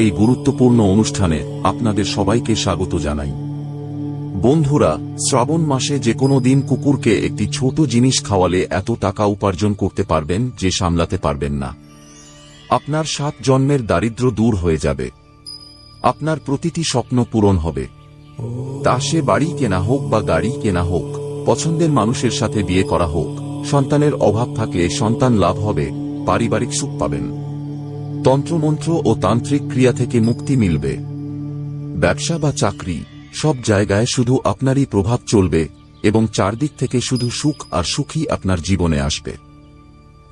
এই গুরুত্বপূর্ণ অনুষ্ঠানে আপনাদের সবাইকে স্বাগত জানাই। বন্ধুরা, শ্রাবণ মাসে যে কোনো দিন কুকুরকে একটি ছোট জিনিস খাওয়ালে এত টাকা উপার্জন করতে পারবেন যে সামলাতে পারবেন না। আপনার 7 জন্মের দারিদ্র্য দূর হয়ে যাবে। আপনার প্রতিটি স্বপ্ন পূরণ হবে। তা সে বাড়ি কেনা হোক বা গাড়ি কেনা হোক, পছন্দের মানুষের সাথে বিয়ে করা হোক, সন্তানের অভাব থাকলে সন্তান লাভ হবে, পারিবারিক সুখ পাবেন। তন্ত্রমন্ত্র ও তান্ত্রিক ক্রিয়া থেকে মুক্তি মিলবে। ব্যবসা বা চাকরি, সব জায়গায় শুধু আপনারই প্রভাব চলবে এবং চারদিক থেকে শুধু সুখ আর সুখই আপনার জীবনে আসবে।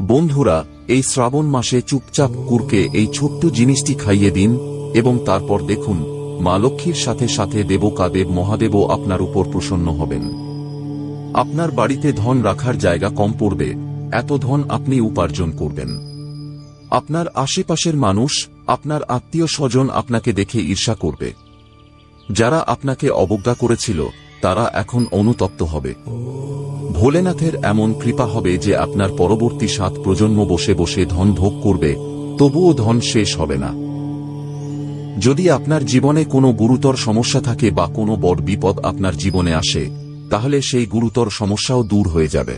বন্ধুরা, এই শ্রাবণ মাসে চুপচাপ কুকুরকে এই ছোট্ট জিনিসটি খাইয়ে দিন এবং তারপর দেখুন মা লক্ষ্মীর সাথে সাথে দেবকাদেব মহাদেবও আপনার উপর প্রসন্ন হবেন। আপনার বাড়িতে ধন রাখার জায়গা কম পড়বে, এত ধন আপনি উপার্জন করবেন। আপনার আশেপাশের মানুষ, আপনার আত্মীয় স্বজন আপনাকে দেখে ঈর্ষা করবে। যারা আপনাকে অবজ্ঞা করেছিল তারা এখন অনুতপ্ত হবে। ভোলেনাথের এমন কৃপা হবে যে আপনার পরবর্তী 7 প্রজন্ম বসে বসে ধন ভোগ করবে, তবুও ধন শেষ হবে না। যদি আপনার জীবনে কোনো গুরুতর সমস্যা থাকে বা কোনো বড় বিপদ আপনার জীবনে আসে, তাহলে সেই গুরুতর সমস্যাও দূর হয়ে যাবে।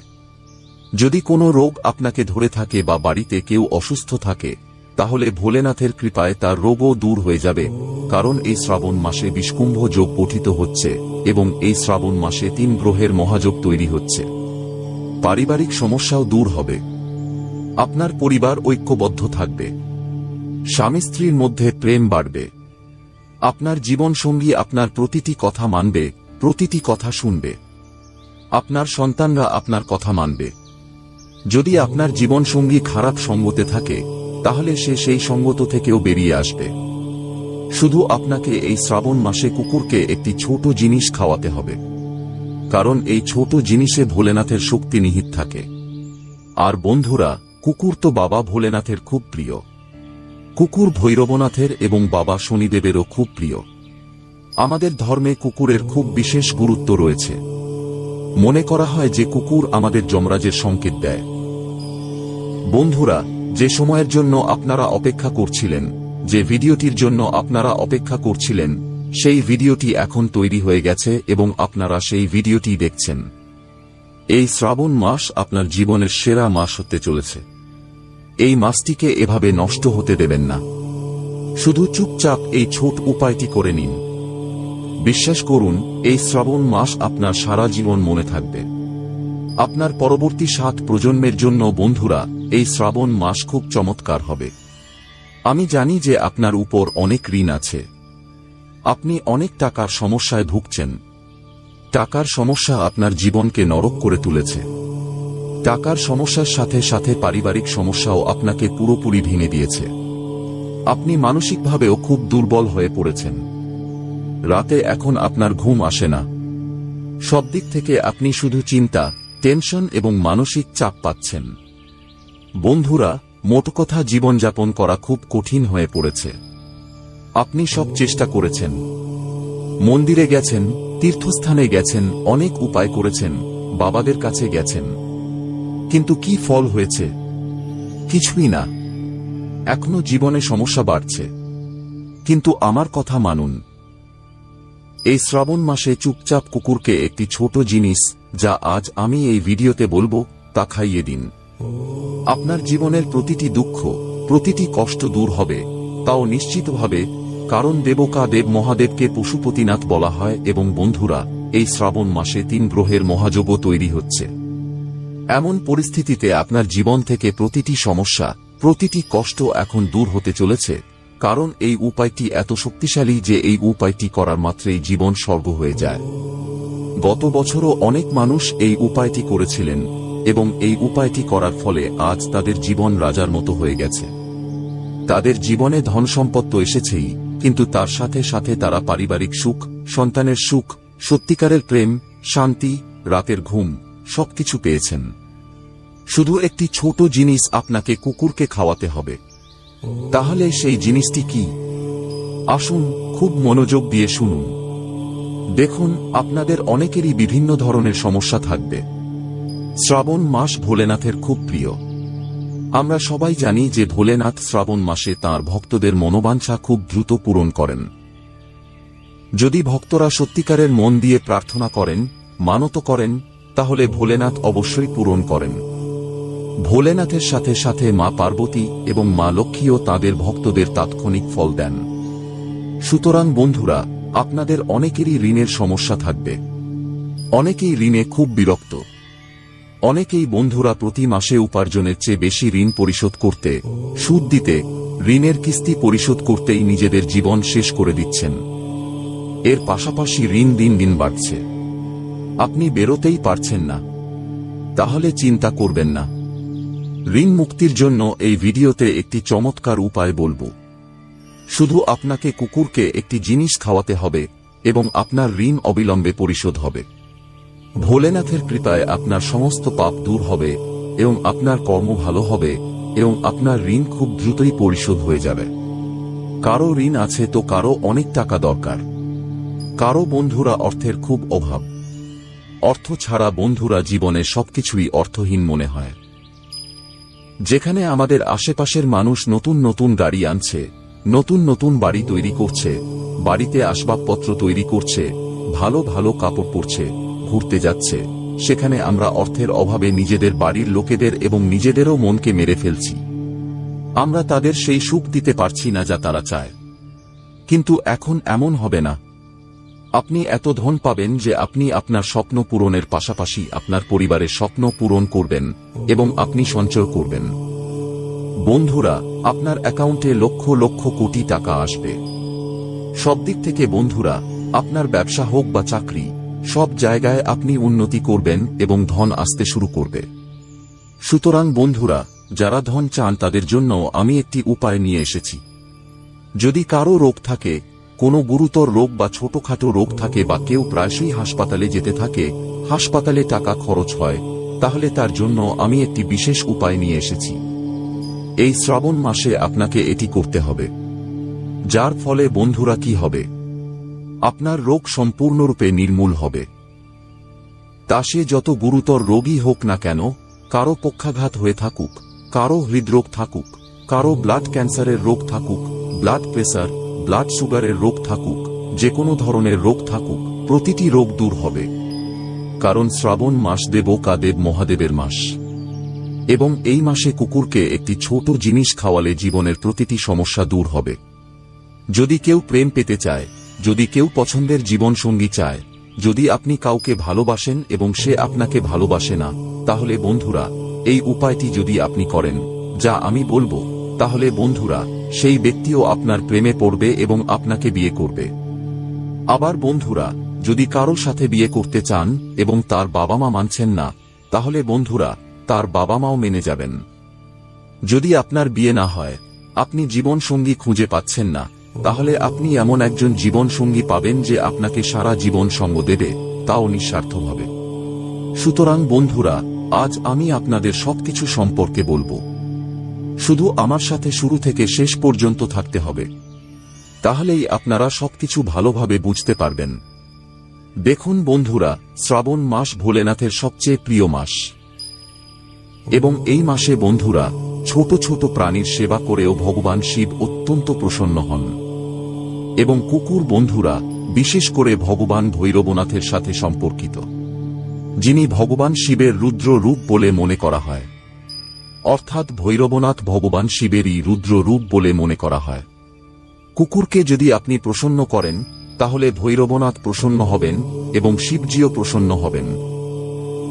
যদি কোনো রোগ আপনাকে ধরে থাকে বা বাড়িতে কেউ অসুস্থ থাকে, তাহলে ভোলেনাথের কৃপায় তার রোগও দূর হয়ে যাবে, কারণ এই শ্রাবণ মাসে বিষকুম্ভ যোগ গঠিত হচ্ছে এবং এই শ্রাবণ মাসে 3 গ্রহের মহাযোগ তৈরি হচ্ছে। পারিবারিক সমস্যাও দূর হবে। আপনার পরিবার ঐক্যবদ্ধ থাকবে। স্বামী স্ত্রীর মধ্যে প্রেম বাড়বে। আপনার জীবনসঙ্গী আপনার প্রতিটি কথা মানবে, প্রতিটি কথা শুনবে। আপনার সন্তানরা আপনার কথা মানবে। যদি আপনার জীবনসঙ্গী খারাপ সঙ্গতে থাকে, তাহলে সে সেই সঙ্গত থেকেও বেরিয়ে আসবে। শুধু আপনাকে এই শ্রাবণ মাসে কুকুরকে একটি ছোট জিনিস খাওয়াতে হবে, কারণ এই ছোট জিনিসে ভোলেনাথের শক্তি নিহিত থাকে। আর বন্ধুরা, কুকুর তো বাবা ভোলেনাথের খুব প্রিয়। কুকুর ভৈরবনাথের এবং বাবা শনিদেবেরও খুব প্রিয়। আমাদের ধর্মে কুকুরের খুব বিশেষ গুরুত্ব রয়েছে। মনে করা হয় যে কুকুর আমাদের যমরাজের সংকেত দেয়। বন্ধুরা, যে সময়ের জন্য আপনারা অপেক্ষা করছিলেন, যে ভিডিওটির জন্য আপনারা অপেক্ষা করছিলেন, সেই ভিডিওটি এখন তৈরি হয়ে গেছে এবং আপনারা সেই ভিডিওটি দেখছেন। এই শ্রাবণ মাস আপনার জীবনের সেরা মাস হতে চলেছে। এই মাসটিকে এভাবে নষ্ট হতে দেবেন না। শুধু চুপচাপ এই ছোট উপায়টি করে নিন। বিশ্বাস করুন, এই শ্রাবণ মাস আপনার সারা জীবন মনে থাকবে। আপনার পরবর্তী 7 প্রজন্মের জন্য বন্ধুরা, এই শ্রাবণ মাস খুব চমৎকার হবে। আমি জানি যে আপনার উপর অনেক ঋণ আছে। আপনি অনেক টাকার সমস্যায় ভুগছেন। টাকার সমস্যা আপনার জীবনকে নরক করে তুলেছে। টাকার সমস্যার সাথে সাথে পারিবারিক সমস্যাও আপনাকে পুরোপুরি ভেঙে দিয়েছে। আপনি মানসিকভাবেও খুব দুর্বল হয়ে পড়েছেন। রাতে এখন আপনার ঘুম আসে না। সব দিক থেকে আপনি শুধু চিন্তা, টেনশন এবং মানসিক চাপ পাচ্ছেন। বন্ধুরা, মোট কথা জীবনযাপন করা খুব কঠিন হয়ে পড়েছে। আপনি সব চেষ্টা করেছেন, মন্দিরে গেছেন, তীর্থস্থানে গেছেন, অনেক উপায় করেছেন, বাবাদের কাছে গেছেন, কিন্তু কি ফল হয়েছে? কিছুই না। এখনো জীবনে সমস্যা বাড়ছে। কিন্তু আমার কথা মানুন। এই শ্রাবণ মাসে চুপচাপ কুকুরকে একটি ছোট জিনিস, যা আজ আমি এই ভিডিওতে বলবো, তা খাইয়ে দিন। আপনার জীবনের প্রতিটি দুঃখ, প্রতিটি কষ্ট দূর হবে, তাও নিশ্চিতভাবে, কারণ দেবকাদেব মহাদেবকে পশুপতিনাথ বলা হয় এবং বন্ধুরা, এই শ্রাবণ মাসে 3 গ্রহের মহাযোগও তৈরি হচ্ছে। এমন পরিস্থিতিতে আপনার জীবন থেকে প্রতিটি সমস্যা, প্রতিটি কষ্ট এখন দূর হতে চলেছে, কারণ এই উপায়টি এত শক্তিশালী যে এই উপায়টি করার মাত্রেই জীবন স্বর্গ হয়ে যায়। গত বছরও অনেক মানুষ এই উপায়টি করেছিলেন এবং এই উপায়টি করার ফলে আজ তাদের জীবন রাজার মতো হয়ে গেছে। তাদের জীবনে ধন সম্পদ তো এসেছেই, কিন্তু তার সাথে সাথে তারা পারিবারিক সুখ, সন্তানের সুখ, সত্যিকারের প্রেম, শান্তি, রাতের ঘুম, সবকিছু পেয়েছেন। শুধু একটি ছোট জিনিস আপনাকে কুকুরকে খাওয়াতে হবে। তাহলে সেই জিনিসটি কি? আসুন, খুব মনোযোগ দিয়ে শুনুন। দেখুন, আপনাদের অনেকেরই বিভিন্ন ধরনের সমস্যা থাকবে। শ্রাবণ মাস ভোলেনাথের খুব প্রিয়। আমরা সবাই জানি যে ভোলেনাথ শ্রাবণ মাসে তাঁর ভক্তদের মনোবাঞ্ছা খুব দ্রুত পূরণ করেন। যদি ভক্তরা সত্যিকারের মন দিয়ে প্রার্থনা করেন, মানত করেন, তাহলে ভোলেনাথ অবশ্যই পূরণ করেন। ভোলেনাথের সাথে সাথে মা পার্বতী এবং মা লক্ষ্মীও তাঁদের ভক্তদের তাৎক্ষণিক ফল দেন। সুতরাং বন্ধুরা, আপনাদের অনেকেরই ঋণের সমস্যা থাকবে। অনেকেই ঋণে খুব বিরক্ত। অনেকেই বন্ধুরা প্রতি মাসে উপার্জনের চেয়ে বেশি ঋণ পরিশোধ করতে, সুদ দিতে, ঋণের কিস্তি পরিশোধ করতেই নিজেদের জীবন শেষ করে দিচ্ছেন। এর পাশাপাশি ঋণ দিন দিন বাড়ছে। আপনি বেরোতেই পারছেন না। তাহলে চিন্তা করবেন না। ঋণ মুক্তির জন্য এই ভিডিওতে একটি চমৎকার উপায় বলবো। শুধু আপনাকে কুকুরকে একটি জিনিস খাওয়াতে হবে এবং আপনার ঋণ অবিলম্বে পরিশোধ হবে। ভোলেনাথের কৃপায় আপনার সমস্ত পাপ দূর হবে এবং আপনার কর্ম ভালো হবে এবং আপনার ঋণ খুব দ্রুতই পরিশোধ হয়ে যাবে। কারো ঋণ আছে তো কারো অনেক টাকা দরকার। কারো বন্ধুরা অর্থের খুব অভাব। অর্থ ছাড়া বন্ধুরা জীবনে সবকিছুই অর্থহীন মনে হয়। যেখানে আমাদের আশেপাশের মানুষ নতুন নতুন গাড়ি আনছে, নতুন নতুন বাড়ি তৈরি করছে, বাড়িতে আসবাবপত্র তৈরি করছে, ভালো ভালো কাপড় পরছে, ঘুরতে যাচ্ছে, সেখানে আমরা অর্থের অভাবে নিজেদের বাড়ির লোকেদের এবং নিজেদেরও মনকে মেরে ফেলছি। আমরা তাদের সেই সুখ দিতে পারছি না যা তারা চায়। কিন্তু এখন এমন হবে না। আপনি এত ধন পাবেন যে আপনি আপনার স্বপ্ন পূরণের পাশাপাশি আপনার পরিবারের স্বপ্ন পূরণ করবেন এবং আপনি সঞ্চয় করবেন। বন্ধুরা, আপনার অ্যাকাউন্টে লক্ষ লক্ষ কোটি টাকা আসবে। সব দিক থেকে বন্ধুরা, আপনার ব্যবসা হোক বা চাকরি, সব জায়গায় আপনি উন্নতি করবেন এবং ধন আসতে শুরু করবে। সুতরাং বন্ধুরা, যারা ধন চান তাদের জন্য আমি একটি উপায় নিয়ে এসেছি। যদি কারো রোগ থাকে, কোনো গুরুতর রোগ বা ছোটখাটো রোগ থাকে বা কেউ প্রায়শই হাসপাতালে যেতে থাকে, হাসপাতালে টাকা খরচ হয়, তাহলে তার জন্য আমি একটি বিশেষ উপায় নিয়ে এসেছি। এই শ্রাবণ মাসে আপনাকে এটি করতে হবে। যার ফলে বন্ধুরা কি হবে? আপনার রোগ সম্পূর্ণরূপে নির্মূল হবে। তা সে যত গুরুতর রোগী হোক না কেন, কারো পক্ষাঘাত হয়ে থাকুক, কারো হৃদরোগ থাকুক, কারো ব্লাড ক্যান্সারের রোগ থাকুক, ব্লাড প্রেসার, ব্লাড সুগারের রোগ থাকুক, যে কোনো ধরনের রোগ থাকুক, প্রতিটি রোগ দূর হবে। কারণ শ্রাবণ মাস দেব মহাদেবের মাস এবং এই মাসে কুকুরকে একটি ছোট জিনিস খাওয়ালে জীবনের প্রতিটি সমস্যা দূর হবে। যদি কেউ প্রেম পেতে চায়, যদি কেউ পছন্দের জীবনসঙ্গী চায়, যদি আপনি কাউকে ভালোবাসেন এবং সে আপনাকে ভালোবাসে না, তাহলে বন্ধুরা, এই উপায়টি যদি আপনি করেন, যা আমি বলবো, তাহলে বন্ধুরা, সেই ব্যক্তিও আপনার প্রেমে পড়বে এবং আপনাকে বিয়ে করবে। আবার বন্ধুরা, যদি কারো সাথে বিয়ে করতে চান এবং তার বাবা মা মানছেন না, তাহলে বন্ধুরা, তার বাবা মাও মেনে যাবেন। যদি আপনার বিয়ে না হয়, আপনি জীবনসঙ্গী খুঁজে পাচ্ছেন না, তাহলে আপনি এমন একজন জীবনসঙ্গী পাবেন যে আপনাকে সারা জীবন সঙ্গ দেবে, তাও নিঃস্বার্থভাবে। সুতরাং বন্ধুরা, আজ আমি আপনাদের সবকিছু সম্পর্কে বলবো। শুধু আমার সাথে শুরু থেকে শেষ পর্যন্ত থাকতে হবে। তাহলেই আপনারা সবকিছু ভালোভাবে বুঝতে পারবেন। দেখুন বন্ধুরা, শ্রাবণ মাস ভোলেনাথের সবচেয়ে প্রিয় মাস এবং এই মাসে বন্ধুরা, ছোট ছোট প্রাণীর সেবা করেও ভগবান শিব অত্যন্ত প্রসন্ন হন। এবং কুকুর বন্ধুরা, বিশেষ করে ভগবান ভৈরবনাথের সাথে সম্পর্কিত, যিনি ভগবান শিবের রুদ্র রূপ বলে মনে করা হয়। অর্থাৎ ভৈরবনাথ ভগবান শিবেরই রুদ্র রূপ বলে মনে করা হয়। কুকুরকে যদি আপনি প্রসন্ন করেন, তাহলে ভৈরবনাথ প্রসন্ন হবেন এবং শিবজিও প্রসন্ন হবেন।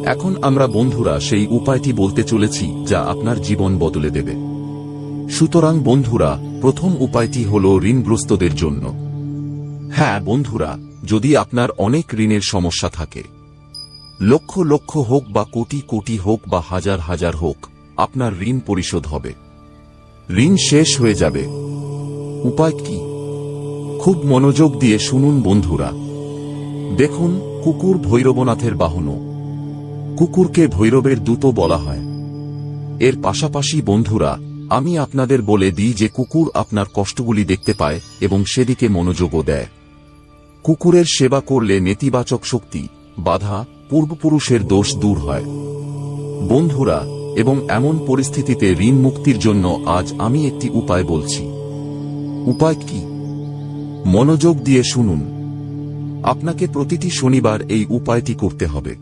এখন আমরা বন্ধুরা সেই উপায়টি বলতে চলেছি যা আপনার জীবন বদলে দেবে। সুতরাং বন্ধুরা, প্রথম উপায়টি হল ঋণগ্রস্তদের জন্য। হ্যাঁ বন্ধুরা, যদি আপনার অনেক ঋণের সমস্যা থাকে, লক্ষ লক্ষ হোক বা কোটি কোটি হোক বা হাজার হাজার হোক, আপনার ঋণ পরিশোধ হবে। ঋণ শেষ হয়ে যাবে। উপায় কি? খুব মনোযোগ দিয়ে শুনুন বন্ধুরা। দেখুন, কুকুর ভৈরবনাথের বাহন। কুকুরকে ভৈরবের দূত বলা হয়। এর পাশাপাশি বন্ধুরা, আমি আপনাদের বলে দিই যে কুকুর আপনার কষ্টগুলি দেখতে পায় এবং সেদিকে মনোযোগও দেয়। কুকুরের সেবা করলে নেতিবাচক শক্তি, বাধা, পূর্বপুরুষের দোষ দূর হয়। বন্ধুরা, এবং এমন পরিস্থিতিতে ঋণ মুক্তির জন্য আজ আমি একটি উপায় বলছি। উপায় কি? মনোযোগ দিয়ে শুনুন। আপনাকে প্রতিটি শনিবার এই উপায়টি করতে হবে।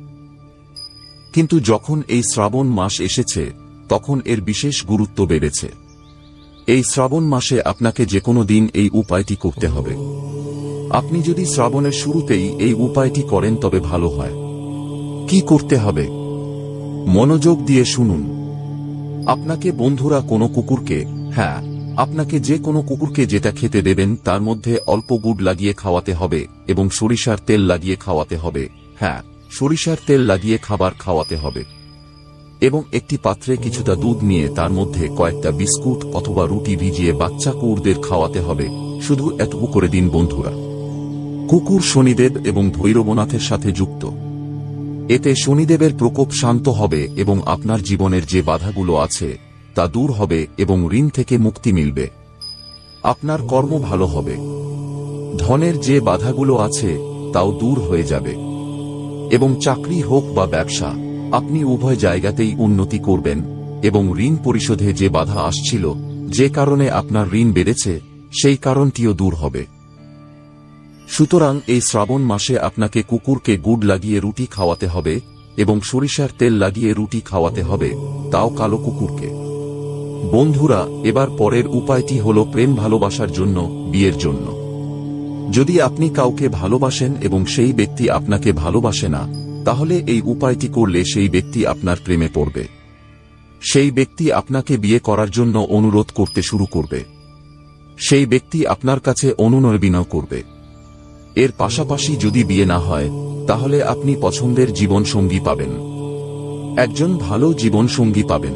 কিন্তু যখন এই শ্রাবণ মাস এসেছে তখন এর বিশেষ গুরুত্ব বেড়েছে। এই শ্রাবণ মাসে আপনাকে যে কোনো দিন এই উপায়টি করতে হবে। আপনি যদি শ্রাবণের শুরুতেই এই উপায়টি করেন তবে ভালো হয়। কি করতে হবে? মনোযোগ দিয়ে শুনুন। আপনাকে বন্ধুরা কোনো কুকুরকে, হ্যাঁ, আপনাকে যে কোনো কুকুরকে যেটা খেতে দেবেন তার মধ্যে অল্প গুড় লাগিয়ে খাওয়াতে হবে এবং সরিষার তেল লাগিয়ে খাওয়াতে হবে। হ্যাঁ, সরিষার তেল লাগিয়ে খাবার খাওয়াতে হবে। এবং একটি পাত্রে কিছুটা দুধ নিয়ে তার মধ্যে কয়েকটা বিস্কুট অথবা রুটি ভিজিয়ে বাচ্চা কুকুরদের খাওয়াতে হবে। শুধু এটুকু করে দিন বন্ধুরা। কুকুর শনিদেব এবং ভৈরবনাথের সাথে যুক্ত। এতে শনিদেবের প্রকোপ শান্ত হবে এবং আপনার জীবনের যে বাধাগুলো আছে তা দূর হবে এবং ঋণ থেকে মুক্তি মিলবে। আপনার কর্ম ভালো হবে। ধনের যে বাধাগুলো আছে তাও দূর হয়ে যাবে এবং চাকরি হোক বা ব্যবসা, আপনি উভয় জায়গাতেই উন্নতি করবেন এবং ঋণ পরিশোধে যে বাধা আসছিল, যে কারণে আপনার ঋণ বেড়েছে, সেই কারণটিও দূর হবে। সুতরাং এই শ্রাবণ মাসে আপনাকে কুকুরকে গুড় লাগিয়ে রুটি খাওয়াতে হবে এবং সরিষার তেল লাগিয়ে রুটি খাওয়াতে হবে, তাও কালো কুকুরকে। বন্ধুরা, এবার পরের উপায়টি হল প্রেম ভালোবাসার জন্য, বিয়ের জন্য। যদি আপনি কাউকে ভালোবাসেন এবং সেই ব্যক্তি আপনাকে ভালোবাসে না, তাহলে এই উপায়টি করলে সেই ব্যক্তি আপনার প্রেমে পড়বে। সেই ব্যক্তি আপনাকে বিয়ে করার জন্য অনুরোধ করতে শুরু করবে। সেই ব্যক্তি আপনার কাছে অনুনয় বিনয় করবে। এর পাশাপাশি যদি বিয়ে না হয় তাহলে আপনি পছন্দের জীবনসঙ্গী পাবেন। একজন ভালো জীবনসঙ্গী পাবেন।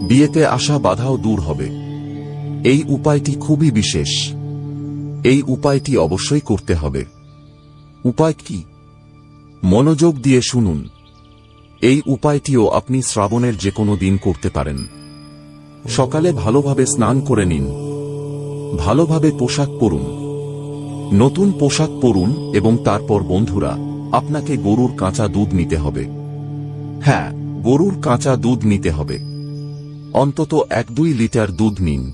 বিয়েতে আসা বাধাও দূর হবে। এই উপায়টি খুবই বিশেষ। এই উপায়টি অবশ্যই করতে হবে। উপায় কি? মনোযোগ দিয়ে শুনুন। এই উপায়টিও আপনি শ্রাবণের যে কোনো দিন করতে পারেন। সকালে ভালোভাবে স্নান করে নিন। ভালোভাবে পোশাক পরুন। নতুন পোশাক পরুন এবং তারপর বন্ধুরা, আপনাকে গরুর কাঁচা দুধ নিতে হবে। হ্যাঁ, গরুর কাঁচা দুধ নিতে হবে। অন্তত 1-2 লিটার দুধ নিন।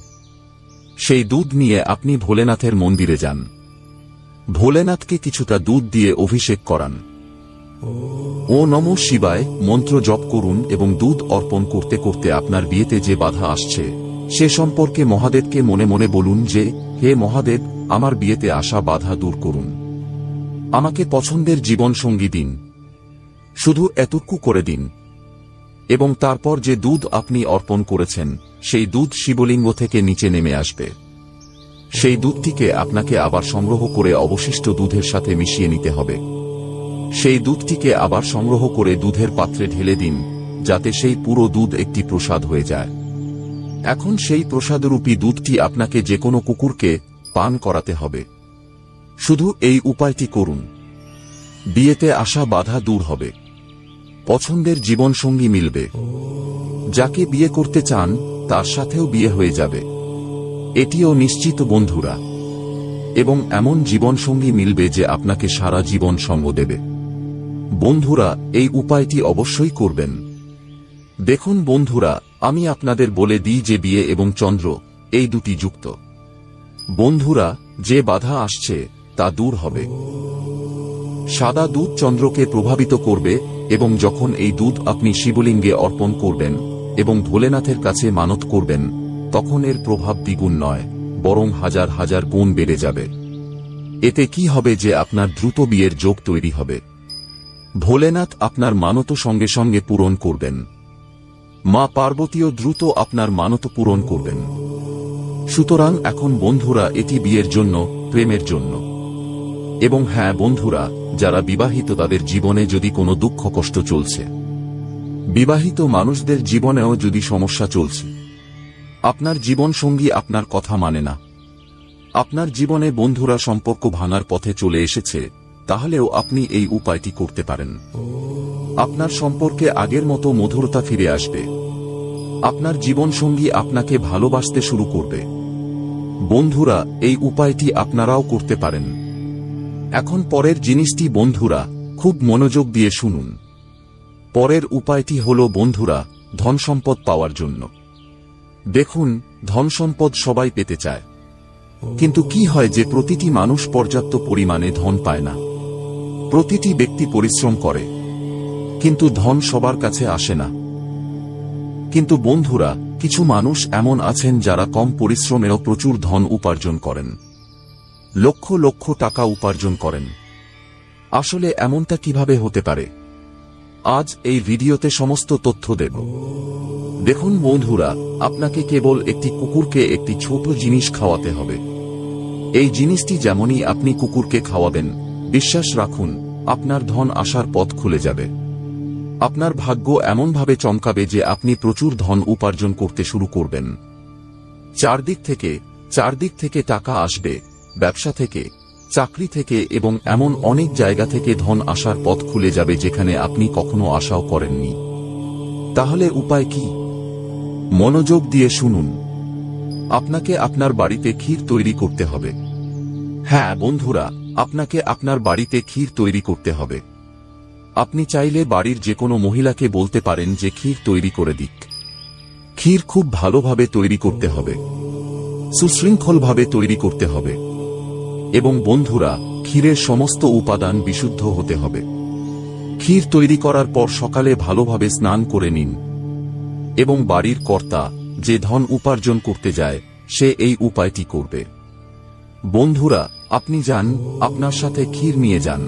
সেই দুধ নিয়ে আপনি ভোলেনাথের মন্দিরে যান। ভোলেনাথকে কিছুটা দুধ দিয়ে অভিষেক করান। ও নমঃ শিবায় মন্ত্র জপ করুন এবং দুধ অর্পণ করতে করতে আপনার বিয়েতে যে বাধা আসছে সে সম্পর্কে মহাদেবকে মনে মনে বলুন যে, হে মহাদেব, আমার বিয়েতে আসা বাধা দূর করুন। আমাকে পছন্দের জীবনসঙ্গী দিন। শুধু এতটুকু করে দিন। এবং তারপর যে দুধ আপনি অর্পণ করেছেন সেই দুধ শিবলিঙ্গ থেকে নিচে নেমে আসবে। সেই দুধটিকে আপনাকে আবার সংগ্রহ করে অবশিষ্ট দুধের সাথে মিশিয়ে নিতে হবে। সেই দুধটিকে আবার সংগ্রহ করে দুধের পাত্রে ঢেলে দিন, যাতে সেই পুরো দুধ একটি প্রসাদ হয়ে যায়। এখন সেই প্রসাদরূপী দুধটি আপনাকে যে কোনো কুকুরকে পান করাতে হবে। শুধু এই উপায়টি করুন। বিয়েতে আসা বাধা দূর হবে। পছন্দের জীবনসঙ্গী মিলবে। যাকে বিয়ে করতে চান তার সাথেও বিয়ে হয়ে যাবে। এটিও নিশ্চিত বন্ধুরা। এবং এমন জীবনসঙ্গী মিলবে যে আপনাকে সারা জীবন সঙ্গ দেবে। বন্ধুরা, এই উপায়টি অবশ্যই করবেন। দেখুন বন্ধুরা, আমি আপনাদের বলে দিই যে বিয়ে এবং চন্দ্র এই দুটি যুক্ত। বন্ধুরা, যে বাধা আসছে তা দূর হবে। সাদা দুধ চন্দ্রকে প্রভাবিত করবে এবং যখন এই দুধ আপনি শিবলিঙ্গে অর্পণ করবেন এবং ভোলেনাথের কাছে মানত করবেন, তখন এর প্রভাব দ্বিগুণ নয়, বরং হাজার হাজার গুণ বেড়ে যাবে। এতে কি হবে যে আপনার দ্রুত বিয়ের যোগ তৈরি হবে। ভোলেনাথ আপনার মানত সঙ্গে সঙ্গে পূরণ করবেন। মা পার্বতীও দ্রুত আপনার মানত পূরণ করবেন। সুতরাং এখন বন্ধুরা, এটি বিয়ের জন্য, প্রেমের জন্য। এবং হ্যাঁ বন্ধুরা, যারা বিবাহিত তাদের জীবনে যদি কোনো দুঃখ কষ্ট চলছে, বিবাহিত মানুষদের জীবনেও যদি সমস্যা চলছে, আপনার জীবনসঙ্গী আপনার কথা মানে না, আপনার জীবনে বন্ধুরা সম্পর্ক ভাঙার পথে চলে এসেছে, তাহলেও আপনি এই উপায়টি করতে পারেন। আপনার সম্পর্কে আগের মতো মধুরতা ফিরে আসবে। আপনার জীবনসঙ্গী আপনাকে ভালোবাসতে শুরু করবে। বন্ধুরা, এই উপায়টি আপনারাও করতে পারেন। এখন পরের জিনিসটি বন্ধুরা, খুব মনোযোগ দিয়ে শুনুন। পরের উপায়টি হল বন্ধুরা, ধনসম্পদ পাওয়ার জন্য। দেখুন, ধনসম্পদ সবাই পেতে চায়, কিন্তু কি হয় যে প্রতিটি মানুষ পর্যাপ্ত পরিমাণে ধন পায় না। প্রতিটি ব্যক্তি পরিশ্রম করে, কিন্তু ধন সবার কাছে আসে না। কিন্তু বন্ধুরা, কিছু মানুষ এমন আছেন যারা কম পরিশ্রমেও প্রচুর ধন উপার্জন করেন, লক্ষ লক্ষ টাকা উপার্জন করেন। আসলে এমনটা কিভাবে হতে পারে? আজ এই ভিডিওতে সমস্ত তথ্য দেব। দেখুন বন্ধুরা, আপনাকে কেবল একটি কুকুরকে একটি ছোট জিনিস খাওয়াতে হবে। এই জিনিসটি যেমনই আপনি কুকুরকে খাওয়াবেন, বিশ্বাস রাখুন, আপনার ধন আসার পথ খুলে যাবে। আপনার ভাগ্য এমনভাবে চমকাবে যে আপনি প্রচুর ধন উপার্জন করতে শুরু করবেন। চারদিক থেকে টাকা আসবে, ব্যবসা থেকে, চাকরি থেকে এবং এমন অনেক জায়গা থেকে ধন আসার পথ খুলে যাবে যেখানে আপনি কখনো আশাও করেননি। তাহলে উপায় কি? মনোযোগ দিয়ে শুনুন। আপনাকে আপনার বাড়িতে ক্ষীর তৈরি করতে হবে। হ্যাঁ বন্ধুরা, আপনাকে আপনার বাড়িতে ক্ষীর তৈরি করতে হবে। আপনি চাইলে বাড়ির যে কোনো মহিলাকে বলতে পারেন যে ক্ষীর তৈরি করে দিক। ক্ষীর খুব ভালোভাবে তৈরি করতে হবে, সুশৃঙ্খলভাবে তৈরি করতে হবে। এবং বন্ধুরা, ক্ষীরের সমস্ত উপাদান বিশুদ্ধ হতে হবে। ক্ষীর তৈরি করার পর সকালে ভালোভাবে স্নান করে নিন। এবং বাড়ির কর্তা যে ধন উপার্জন করতে যায়, সে এই উপায়টি করবে। বন্ধুরা, আপনি যান, আপনার সাথে ক্ষীর নিয়ে যান।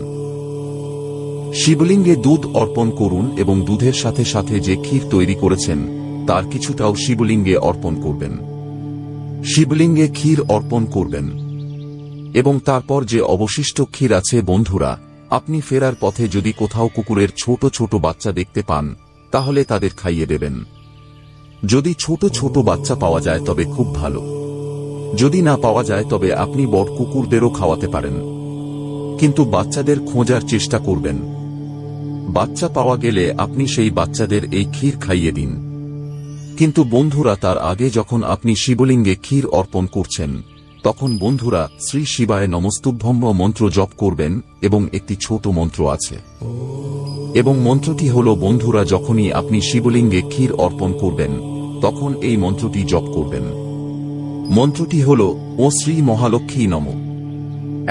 শিবলিঙ্গে দুধ অর্পণ করুন এবং দুধের সাথে সাথে যে ক্ষীর তৈরি করেছেন তার কিছুটাও শিবলিঙ্গে অর্পণ করবেন। শিবলিঙ্গে ক্ষীর অর্পণ করবেন এবং তারপর যে অবশিষ্ট ক্ষীর আছে বন্ধুরা, আপনি ফেরার পথে যদি কোথাও কুকুরের ছোট ছোট বাচ্চা দেখতে পান, তাহলে তাদের খাইয়ে দেবেন। যদি ছোট ছোট বাচ্চা পাওয়া যায় তবে খুব ভালো। যদি না পাওয়া যায় তবে আপনি বড় কুকুরদেরও খাওয়াতে পারেন, কিন্তু বাচ্চাদের খোঁজার চেষ্টা করবেন। বাচ্চা পাওয়া গেলে আপনি সেই বাচ্চাদের এই ক্ষীর খাইয়ে দিন। কিন্তু বন্ধুরা, তার আগে যখন আপনি শিবলিঙ্গে ক্ষীর অর্পণ করছেন, তখন বন্ধুরা শ্রী শিবায় নমস্তুভ্যম মন্ত্র জপ করবেন এবং একটি ছোট মন্ত্র আছে। এবং মন্ত্রটি হল, বন্ধুরা, যখনই আপনি শিবলিঙ্গে ক্ষীর অর্পণ করবেন তখন এই মন্ত্রটি জপ করবেন। মন্ত্রটি হল, ও শ্রী মহালক্ষ্মী নমঃ।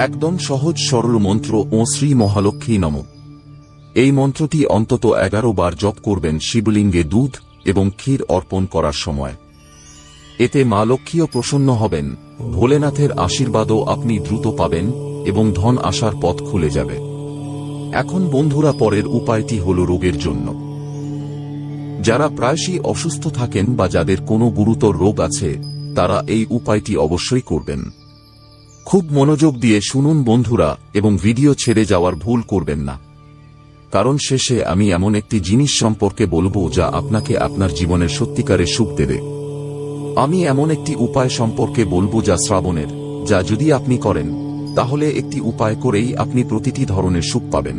একদম সহজ সরল মন্ত্র, ও শ্রী মহালক্ষ্মী নমঃ। এই মন্ত্রটি অন্তত 11 বার জপ করবেন শিবলিঙ্গে দুধ এবং ক্ষীর অর্পণ করার সময়। এতে মা লক্ষ্মীও প্রসন্ন হবেন, ভোলেনাথের আশীর্বাদও আপনি দ্রুত পাবেন এবং ধন আসার পথ খুলে যাবে। এখন বন্ধুরা, পরের উপায়টি হল রোগের জন্য। যারা প্রায়শই অসুস্থ থাকেন বা যাদের কোনো গুরুতর রোগ আছে, তারা এই উপায়টি অবশ্যই করবেন। খুব মনোযোগ দিয়ে শুনুন বন্ধুরা, এবং ভিডিও ছেড়ে যাওয়ার ভুল করবেন না, কারণ শেষে আমি এমন একটি জিনিস সম্পর্কে বলবো যা আপনাকে আপনার জীবনের সত্যিকারের সুখ দেবে। আমি এমন একটি উপায় সম্পর্কে বলবো যা শ্রাবণের, যা যদি আপনি করেন তাহলে একটি উপায় করেই আপনি প্রতিটি ধরনের সুখ পাবেন,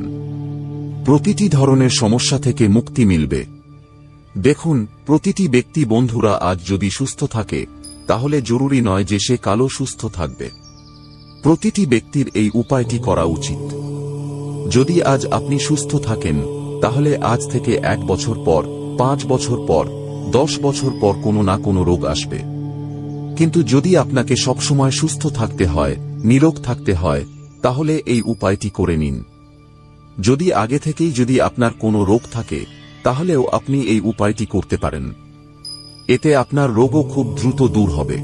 প্রতিটি ধরনের সমস্যা থেকে মুক্তি মিলবে। দেখুন, প্রতিটি ব্যক্তি বন্ধুরা আজ যদি সুস্থ থাকে তাহলে জরুরি নয় যে সে কালো সুস্থ থাকবে। প্রতিটি ব্যক্তির এই উপায়টি করা উচিত। যদি আজ আপনি সুস্থ থাকেন তাহলে আজ থেকে 1 বছর পর, 5 বছর পর, 10 বছর পর কোনো না কোনো রোগ আসবে। কিন্তু যদি আপনাকে সবসময় সুস্থ থাকতে হয়, নিরোগ থাকতে হয়, তাহলে এই উপায়টি করে নিন। যদি আগে থেকেই যদি আপনার কোনো রোগ থাকে তাহলেও আপনি এই উপায়টি করতে পারেন। এতে আপনার রোগও খুব দ্রুত দূর হবে।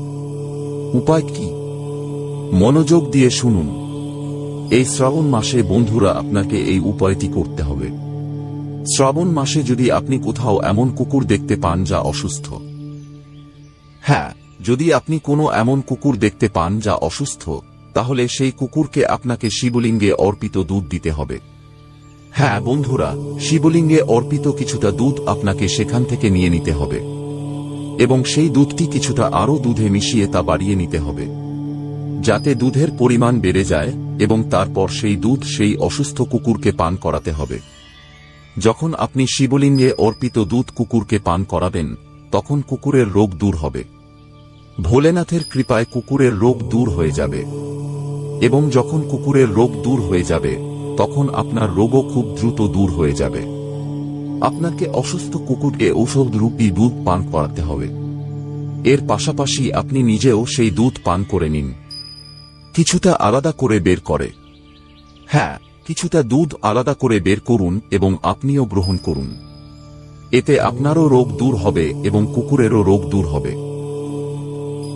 উপায় কি? মনোযোগ দিয়ে শুনুন। এই শ্রাবণ মাসে বন্ধুরা আপনাকে এই উপায়টি করতে হবে। শ্রাবণ মাসে যদি আপনি কোথাও এমন কুকুর দেখতে পান যা অসুস্থ, হ্যাঁ, যদি আপনি কোনো এমন কুকুর দেখতে পান যা অসুস্থ, তাহলে সেই কুকুরকে আপনাকে শিবলিঙ্গে অর্পিত দুধ দিতে হবে। হ্যাঁ বন্ধুরা, শিবলিঙ্গে অর্পিত কিছুটা দুধ আপনাকে সেখান থেকে নিয়ে নিতে হবে এবং সেই দুধটি কিছুটা আরও দুধে মিশিয়ে তা বাড়িয়ে নিতে হবে, যাতে দুধের পরিমাণ বেড়ে যায় এবং তারপর সেই দুধ সেই অসুস্থ কুকুরকে পান করাতে হবে। যখন আপনি শিবলিঙ্গে অর্পিত দুধ কুকুরকে পান করাবেন তখন কুকুরের রোগ দূর হবে। ভোলেনাথের কৃপায় কুকুরের রোগ দূর হয়ে যাবে এবং যখন কুকুরের রোগ দূর হয়ে যাবে তখন আপনার রোগও খুব দ্রুত দূর হয়ে যাবে। আপনাকে অসুস্থ কুকুরকে ঔষধরূপী দুধ পান করাতে হবে। এর পাশাপাশি আপনি নিজেও সেই দুধ পান করে নিন। কিছুটা আলাদা করে বের করে, হ্যাঁ, কিছুটা দুধ আলাদা করে বের করুন এবং আপনিও গ্রহণ করুন। এতে আপনারও রোগ দূর হবে এবং কুকুরেরও রোগ দূর হবে।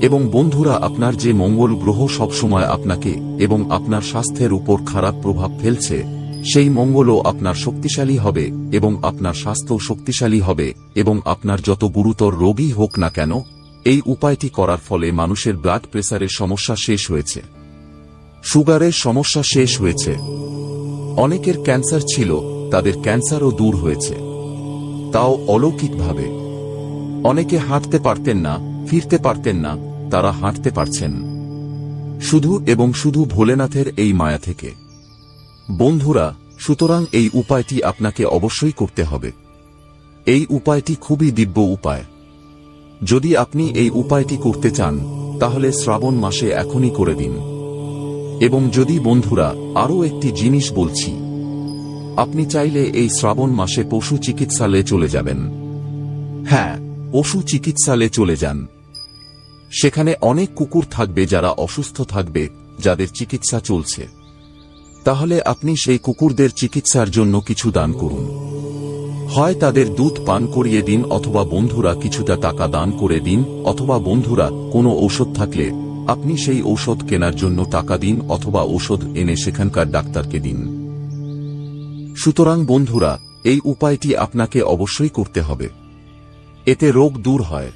এবং বন্ধুরা, আপনার যে মঙ্গল গ্রহ সবসময় আপনাকে এবং আপনার স্বাস্থ্যের উপর খারাপ প্রভাব ফেলছে, সেই মঙ্গলও আপনার শক্তিশালী হবে এবং আপনার স্বাস্থ্য শক্তিশালী হবে এবং আপনার যত গুরুতর রোগই হোক না কেন, এই উপায়টি করার ফলে মানুষের ব্লাড প্রেসারের সমস্যা শেষ হয়েছে, সুগারের সমস্যা শেষ হয়েছে, অনেকের ক্যান্সার ছিল তাদের ক্যান্সারও দূর হয়েছে, তাও অলৌকিকভাবে। অনেকে হাঁটতে পারতেন না, ফিরতে পারতেন না, তারা হাঁটতে পারছেন শুধু এবং শুধু ভোলেনাথের এই মায়া থেকে। বন্ধুরা, সুতরাং এই উপায়টি আপনাকে অবশ্যই করতে হবে। এই উপায়টি খুবই দিব্য উপায়। যদি আপনি এই উপায়টি করতে চান তাহলে শ্রাবণ মাসে এখনই করে দিন। এবং যদি বন্ধুরা, আরও একটি জিনিস বলছি, আপনি চাইলে এই শ্রাবণ মাসে পশু চিকিৎসালয়ে চলে যাবেন। হ্যাঁ, পশু চিকিৎসালয়ে চলে যান। সেখানে অনেক কুকুর থাকবে যারা অসুস্থ থাকবে, যাদের চিকিৎসা চলছে। তাহলে আপনি সেই কুকুরদের চিকিৎসার জন্য কিছু দান করুন। হয় তাদের দুধ পান করিয়ে দিন, অথবা বন্ধুরা কিছুটা টাকা দান করে দিন, অথবা বন্ধুরা কোনো ঔষধ থাকলে আপনি সেই ঔষধ কেনার জন্য টাকা দিন, অথবা ঔষধ এনে সেখানকার ডাক্তারকে দিন। সুতরাং বন্ধুরা, এই উপায়টি আপনাকে অবশ্যই করতে হবে। এতে রোগ দূর হয়।